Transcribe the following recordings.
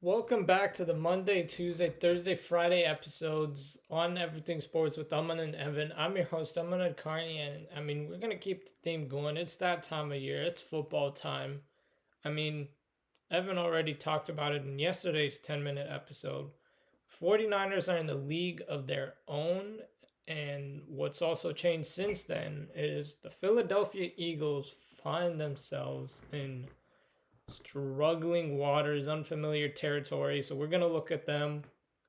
Welcome back to the Monday, Tuesday, Thursday, Friday episodes on Everything Sports with Aman and Evan. I'm your host, Aman Adkarni, and we're going to keep the theme going. It's that time of year, it's football time. I mean, Evan already talked about it in yesterday's 10-minute episode. 49ers are in the league of their own, and what's also changed since then is the Philadelphia Eagles find themselves in struggling waters, unfamiliar territory. So we're gonna look at them,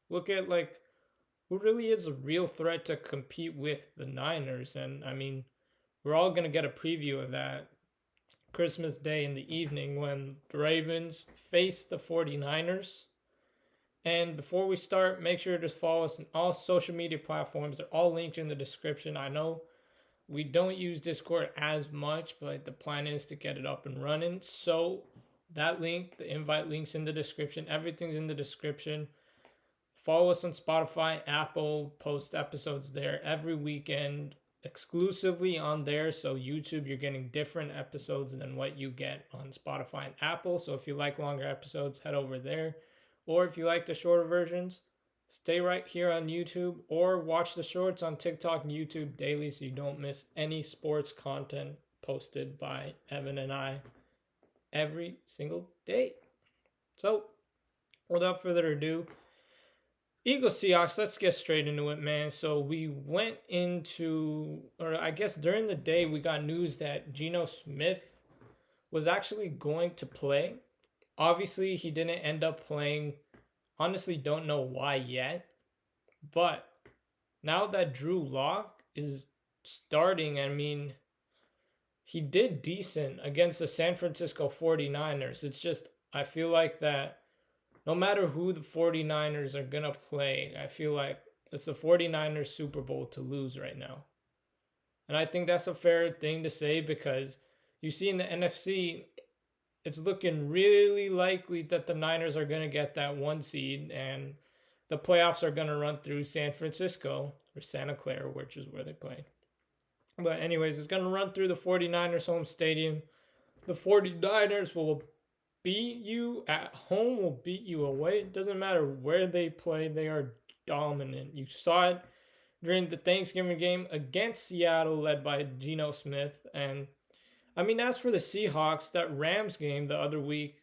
look at like who really is a real threat to compete with the Niners. And we're all gonna get a preview of that Christmas Day in the evening when the Ravens face the 49ers. And before we start, make sure to follow us on all social media platforms. They're all linked in the description. I know we don't use Discord as much, but the plan is to get it up and running. So that link, the invite links in the description. Everything's in the description. Follow us on Spotify, Apple, post episodes there every weekend exclusively on there. So YouTube, you're getting different episodes than what you get on Spotify and Apple. So if you like longer episodes, head over there. Or if you like the shorter versions, stay right here on YouTube or watch the shorts on TikTok and YouTube daily so you don't miss any sports content posted by Evan and I every single day. So, without further ado, Eagles Seahawks, let's get straight into it, man. So, we went into, or I guess during the day, we got news that Geno Smith was actually going to play. Obviously, he didn't end up playing. Honestly, don't know why yet. But now that Drew Lock is starting, he did decent against the San Francisco 49ers. It's just, I feel like that no matter who the 49ers are going to play, I feel like it's the 49ers Super Bowl to lose right now. And I think that's a fair thing to say because you see in the NFC, it's looking really likely that the Niners are going to get that one seed and the playoffs are going to run through San Francisco or Santa Clara, which is where they play. But, anyways, it's going to run through the 49ers home stadium. The 49ers will beat you at home, will beat you away. It doesn't matter where they play, they are dominant. You saw it during the Thanksgiving game against Seattle, led by Geno Smith. And as for the Seahawks, that Rams game the other week,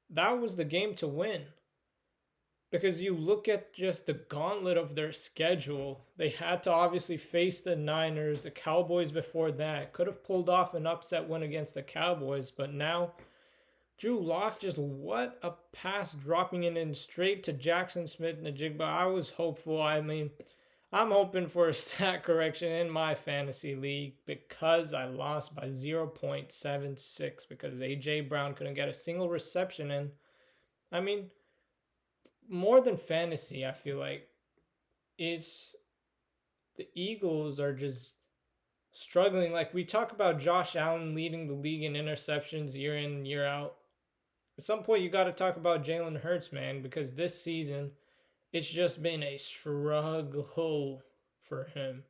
that was the game to win. Because you look at just the gauntlet of their schedule, they had to obviously face the Niners, the Cowboys before that. Could have pulled off an upset win against the Cowboys, but now Drew Lock, just what a pass dropping it in straight to Jackson Smith-Njigba. I was hopeful. I'm hoping for a stat correction in my fantasy league because I lost by 0.76 because A.J. Brown couldn't get a single reception. And I mean, more than fantasy, I feel like it's the Eagles are just struggling. Like we talk about Josh Allen leading the league in interceptions year in, year out. At some point, you got to talk about Jalen Hurts, man, because this season, it's just been a struggle for him.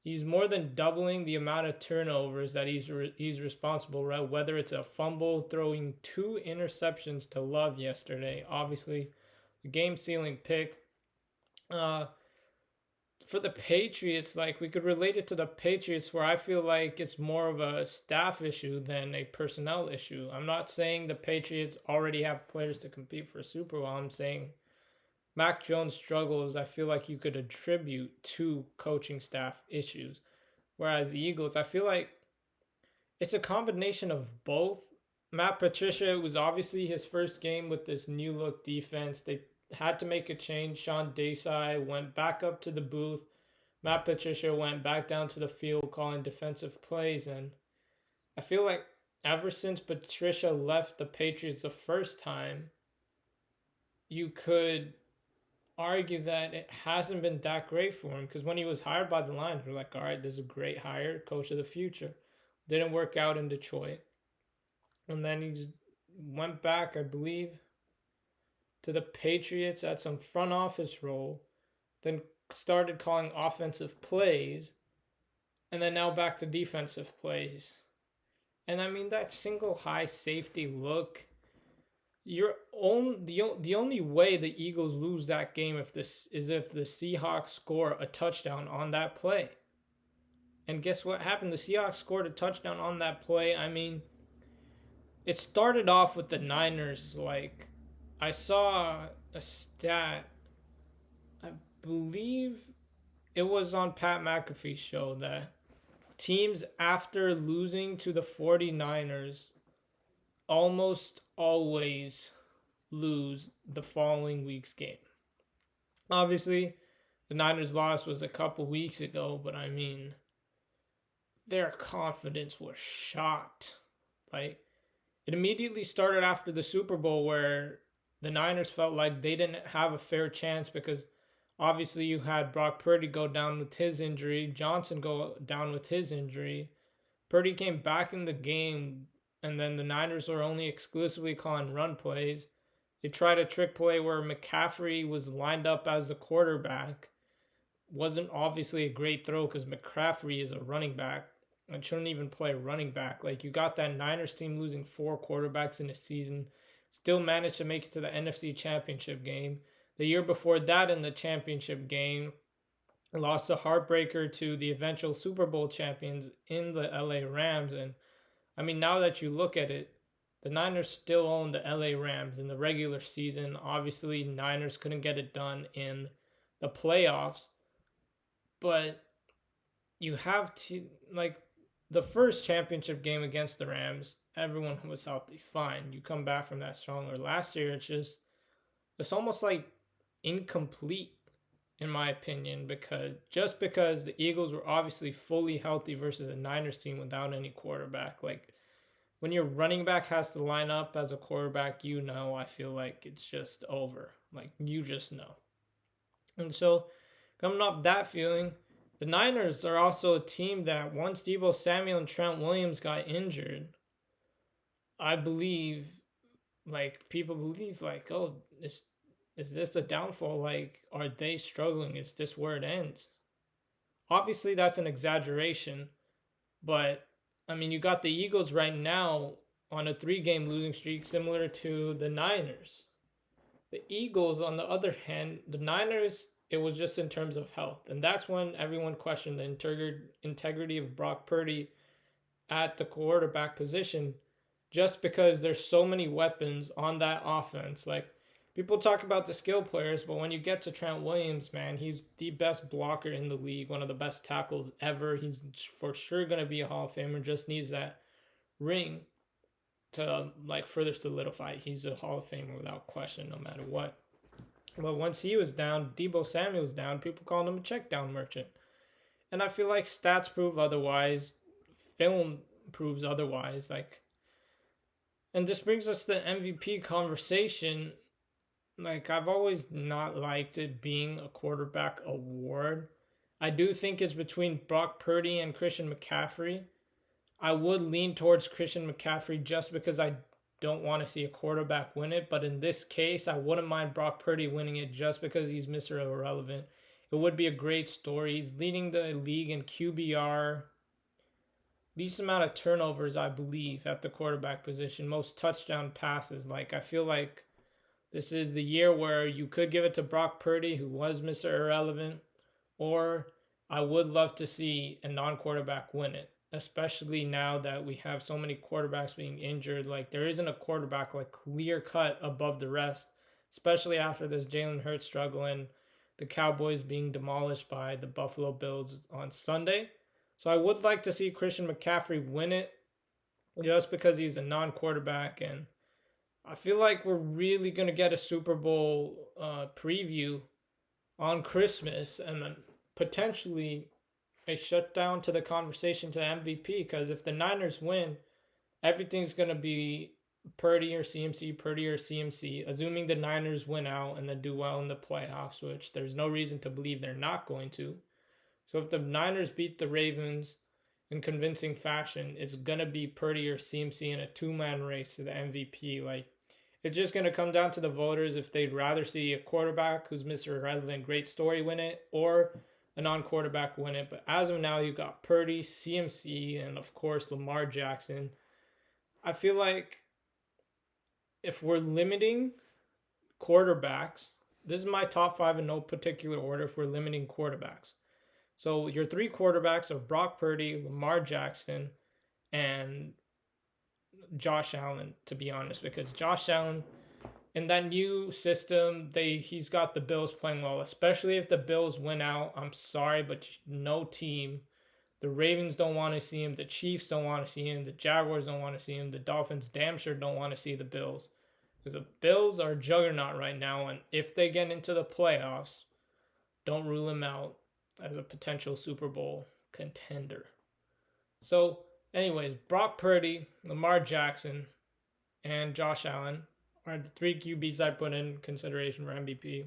He's more than doubling the amount of turnovers that he's responsible, right? Whether it's a fumble, throwing 2 interceptions to Love yesterday, obviously the game sealing pick. For the Patriots, like we could relate it to the Patriots, where I feel like it's more of a staff issue than a personnel issue. I'm not saying the Patriots already have players to compete for Super Bowl. I'm saying Mac Jones' struggles, I feel like you could attribute to coaching staff issues. Whereas the Eagles, I feel like it's a combination of both. Matt Patricia, it was obviously his first game with this new look defense. They had to make a change. Sean Desai went back up to the booth. Matt Patricia went back down to the field calling defensive plays. And I feel like ever since Patricia left the Patriots the first time, you could argue that it hasn't been that great for him because when he was hired by the Lions, we're like, all right, this is a great hire, coach of the future. Didn't work out in Detroit. And then he just went back, I believe, to the Patriots at some front office role, then started calling offensive plays, and then now back to defensive plays. And that single high safety look, The only way the Eagles lose that game if the Seahawks score a touchdown on that play. And guess what happened? The Seahawks scored a touchdown on that play. I mean, it started off with the Niners. Like, I saw a stat, I believe it was on Pat McAfee's show, that teams after losing to the 49ers almost always lose the following week's game. Obviously, the Niners' loss was a couple weeks ago, but I mean, their confidence was shot. Like, it immediately started after the Super Bowl where the Niners felt like they didn't have a fair chance because obviously you had Brock Purdy go down with his injury, Johnson go down with his injury. Purdy came back in the game, and then the Niners were only exclusively calling run plays. They tried a trick play where McCaffrey was lined up as the quarterback. Wasn't obviously a great throw because McCaffrey is a running back and shouldn't even play running back. Like, you got that Niners team losing 4 quarterbacks in a season, still managed to make it to the NFC Championship game. The year before that, in the championship game, lost a heartbreaker to the eventual Super Bowl champions in the LA Rams. And I mean, now that you look at it, the Niners still own the LA Rams in the regular season. Obviously, Niners couldn't get it done in the playoffs, but you have to, like, the first championship game against the Rams, everyone was healthy, fine. You come back from that stronger. Last year, it's almost like incomplete in my opinion, because the Eagles were obviously fully healthy versus the Niners team without any quarterback. Like, when your running back has to line up as a quarterback, I feel like it's just over. Like, you just know. And so, coming off that feeling, the Niners are also a team that once Deebo Samuel and Trent Williams got injured, I believe, like, people believe, like, oh, is this a downfall? Like, are they struggling? Is this where it ends? Obviously, that's an exaggeration, but I mean, you got the Eagles right now on a 3 game losing streak, similar to the Niners. The Eagles, on the other hand, the Niners, it was just in terms of health. And that's when everyone questioned the integrity of Brock Purdy at the quarterback position, just because there's so many weapons on that offense. Like, people talk about the skill players, but when you get to Trent Williams, man, he's the best blocker in the league, one of the best tackles ever. He's for sure going to be a Hall of Famer, just needs that ring to, like, further solidify. He's a Hall of Famer without question, no matter what. But once he was down, Deebo Samuel was down, people called him a check down merchant. And I feel like stats prove otherwise, film proves otherwise. Like, and this brings us to the MVP conversation. Like, I've always not liked it being a quarterback award. I do think it's between Brock Purdy and Christian McCaffrey. I would lean towards Christian McCaffrey just because I don't want to see a quarterback win it. But in this case, I wouldn't mind Brock Purdy winning it just because he's Mr. Irrelevant. It would be a great story. He's leading the league in QBR, least amount of turnovers, I believe, at the quarterback position, most touchdown passes. Like, I feel like this is the year where you could give it to Brock Purdy, who was Mr. Irrelevant, or I would love to see a non-quarterback win it, especially now that we have so many quarterbacks being injured. Like, there isn't a quarterback, like, clear cut above the rest, especially after this Jalen Hurts struggle and the Cowboys being demolished by the Buffalo Bills on Sunday. So I would like to see Christian McCaffrey win it just because he's a non-quarterback. And I feel like we're really going to get a Super Bowl preview on Christmas, and then potentially a shutdown to the conversation to MVP, because if the Niners win, everything's going to be Purdy or CMC, Purdy or CMC, assuming the Niners win out and then do well in the playoffs, which there's no reason to believe they're not going to. So if the Niners beat the Ravens in convincing fashion, it's going to be Purdy or CMC in a 2-man race to the MVP. Like, it's just going to come down to the voters if they'd rather see a quarterback who's Mr. Irrelevant, great story, win it, or a non-quarterback win it. But as of now, you've got Purdy, CMC, and of course Lamar Jackson. I feel like if we're limiting quarterbacks, this is my top five in no particular order. If we're limiting quarterbacks, so your three quarterbacks are Brock Purdy, Lamar Jackson, and Josh Allen. To be honest, because Josh Allen in that new system, he's got the Bills playing well, especially if the Bills win out. I'm sorry, but no team. The Ravens don't want to see him. The Chiefs don't want to see him. The Jaguars don't want to see him. The Dolphins damn sure don't want to see the Bills. Because the Bills are a juggernaut right now, and if they get into the playoffs, don't rule them out as a potential Super Bowl contender. So, anyways, Brock Purdy, Lamar Jackson, and Josh Allen are the three QBs I put in consideration for MVP.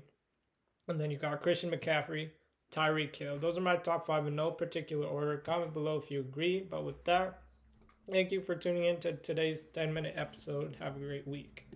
And then you got Christian McCaffrey, Tyreek Hill. Those are my top five in no particular order. Comment below if you agree. But with that, thank you for tuning in to today's 10-minute episode. Have a great week.